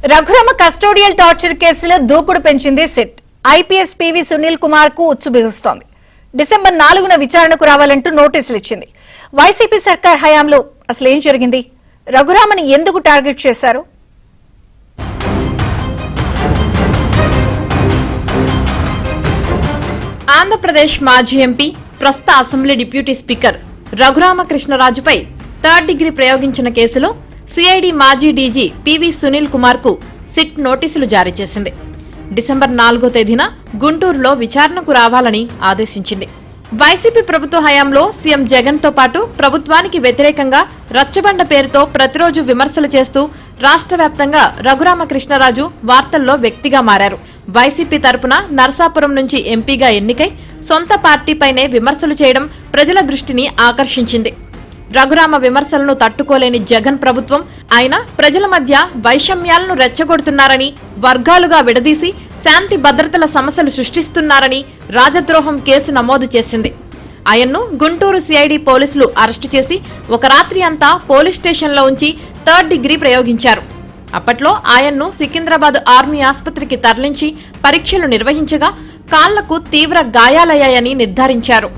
Raghurama custodial torture కేసులో దూకుడు పెంచింది SIT. IPS PV Sunil Kumar కు ఉచ్చు బిగుస్తోంది. డిసెంబర్ 4న విచారణకు రావాలంటూ నోటీసులు ఇచ్చింది. వైసీపీ సర్కార్ హయాంలో అసలు ఏం జరిగింది? రఘురామని ఎందుకు టార్గెట్ చేశారు? ఆంధ్రప్రదేశ్ మాజీ ఎంపీ, ప్రస్తుత అసెంబ్లీ డిప్యూటీ స్పీకర్ రఘురామకృష్ణరాజుపై థర్డ్ డిగ్రీ ప్రయోగించిన కేసులో సిఐడి మాజీ డీజీ పివి సునీల్ కుమార్ కు సిట్ నోటీసులు జారీ చేసింది. డిసెంబర్ 4వ తేదీన గుంటూరులో విచారణకు రావాలని ఆదేశించింది. వైసీపీ ప్రభుత్వ హయాంలో సీఎం జగన్ తో పాటు ప్రభుత్వానికి వ్యతిరేకంగా రచ్చబండ పేరుతో ప్రతిరోజు విమర్శలు చేస్తూ రాష్ట్ర వ్యాప్తంగా రఘురామకృష్ణరాజు వార్తల్లో వ్యక్తిగా మారారు. వైసీపీ తరపున నరసాపురం నుంచి ఎంపీగా ఎన్నికై సొంత పార్టీపైనే విమర్శలు చేయడం ప్రజల దృష్టిని ఆకర్షించింది. రఘురామ విమర్శలను తట్టుకోలేని జగన్ ప్రభుత్వం ఆయన ప్రజల మధ్య వైషమ్యాలను రెచ్చగొడుతున్నారని, వర్గాలుగా విడదీసి శాంతి భద్రతల సమస్యలు సృష్టిస్తున్నారని రాజద్రోహం కేసు నమోదు చేసింది. ఆయన్ను గుంటూరు సిఐడి పోలీసులు అరెస్టు చేసి ఒక రాత్రి అంతా పోలీస్ స్టేషన్లో ఉంచి థర్డ్ డిగ్రీ ప్రయోగించారు. అప్పట్లో ఆయన్ను సికింద్రాబాద్ ఆర్మీ ఆసుపత్రికి తరలించి పరీక్షలు నిర్వహించగా కాళ్లకు తీవ్ర గాయాలయ్యాయని నిర్ధారించారు.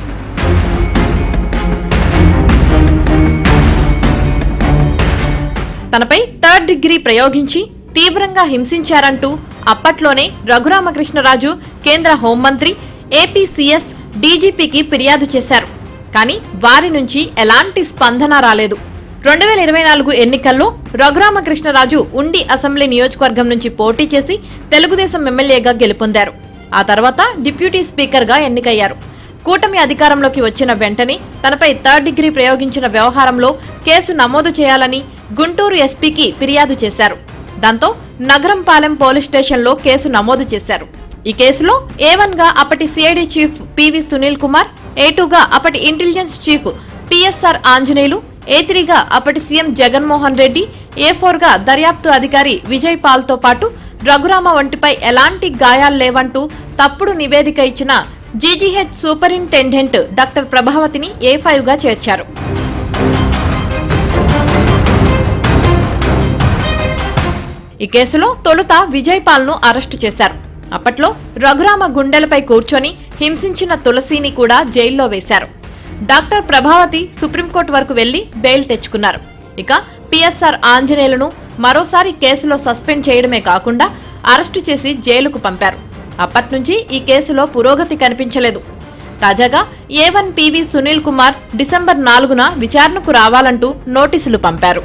తనపై థర్డ్ డిగ్రీ ప్రయోగించి తీవ్రంగా హింసించారంటూ అప్పట్లోనే రఘురామకృష్ణరాజు కేంద్ర హోంమంత్రి, ఏపీ సీఎస్, డీజీపీకి ఫిర్యాదు చేశారు. కానీ వారి నుంచి ఎలాంటి స్పందన రాలేదు. 2024 ఎన్నికల్లో రఘురామకృష్ణరాజు ఉండి అసెంబ్లీ నియోజకవర్గం నుంచి పోటీ చేసి తెలుగుదేశం ఎమ్మెల్యేగా గెలుపొందారు. ఆ తర్వాత డిప్యూటీ స్పీకర్గా ఎన్నికయ్యారు. కూటమి అధికారంలోకి వచ్చిన వెంటనే తనపై థర్డ్ డిగ్రీ ప్రయోగించిన వ్యవహారంలో కేసు నమోదు చేయాలని గుంటూరు ఎస్పీకి ఫిర్యాదు చేశారు. దాంతో నగరంపాలెం పోలీస్ స్టేషన్లో కేసు నమోదు చేశారు. ఈ కేసులో A1 గా అప్పటి CID chief PV Sunil Kumar, A2 గా అప్పటి intelligence chief PSR Anjaneyulu, A3 గా అప్పటి సీఎం జగన్మోహన్ రెడ్డి, A4 గా దర్యాప్తు అధికారి విజయ్ పాల్ తో పాటు రఘురామ వంటిపై ఎలాంటి గాయాలు లేవంటూ తప్పుడు నివేదిక ఇచ్చిన జీజీహెచ్ సూపరింటెండెంట్ డాక్టర్ ప్రభావతిని A5 గా చేర్చారు. ఈ కేసులో తొలుత విజయ్ పాల్ ను అరెస్టు చేశారు. అప్పట్లో రఘురామ గుండెలపై కూర్చొని హింసించిన తులసిని కూడా జైల్లో వేశారు. డాక్టర్ ప్రభావతి సుప్రీంకోర్టు వరకు వెళ్లి బెయిల్ తెచ్చుకున్నారు. ఇక పిఎస్ఆర్ ఆంజనేయులను మరోసారి కేసులో సస్పెండ్ చేయడమే కాకుండా అరెస్టు చేసి జైలుకు పంపారు. అప్పట్నుంచి ఈ కేసులో పురోగతి కనిపించలేదు. తాజాగా A1 PV Sunil Kumar December 4న విచారణకు రావాలంటూ నోటీసులు పంపారు.